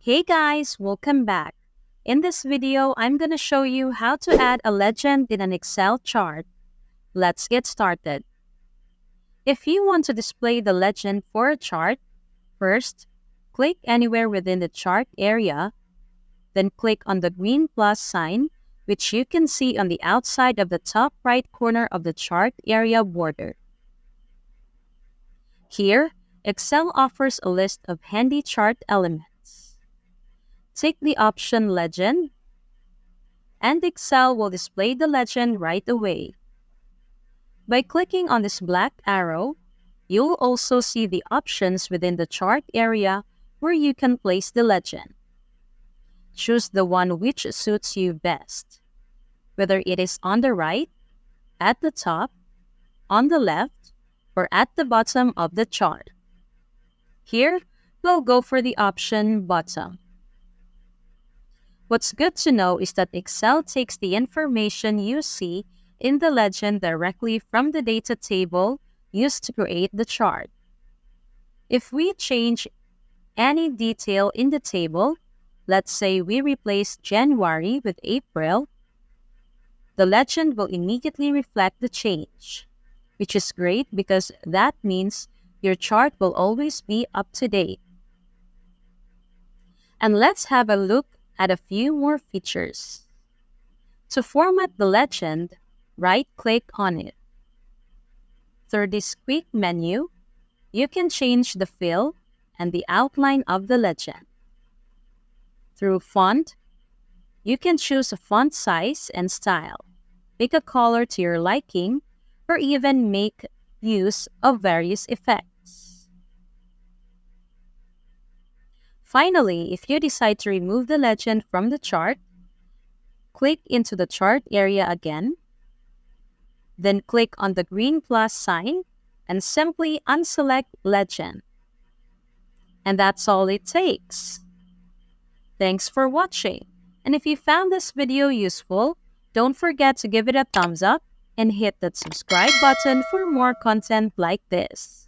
Hey guys, welcome back. In this video, I'm going to show you how to add a legend in an Excel chart. Let's get started. If you want to display the legend for a chart, first, click anywhere within the chart area, then click on the green plus sign, which you can see on the outside of the top right corner of the chart area border. Here, Excel offers a list of handy chart elements. Take the option Legend, and Excel will display the legend right away. By clicking on this black arrow, you'll also see the options within the chart area where you can place the legend. Choose the one which suits you best, whether it is on the right, at the top, on the left, or at the bottom of the chart. Here, we'll go for the option Bottom. What's good to know is that Excel takes the information you see in the legend directly from the data table used to create the chart. If we change any detail in the table, let's say we replace January with April, the legend will immediately reflect the change, which is great because that means your chart will always be up to date. And let's have a look at a few more features. To format the legend, right-click on it. Through this quick menu, you can change the fill and the outline of the legend. Through Font, you can choose a font size and style, pick a color to your liking, or even make use of various effects. Finally, if you decide to remove the legend from the chart, click into the chart area again, then click on the green plus sign and simply unselect Legend. And that's all it takes. Thanks for watching. And if you found this video useful, don't forget to give it a thumbs up and hit that subscribe button for more content like this.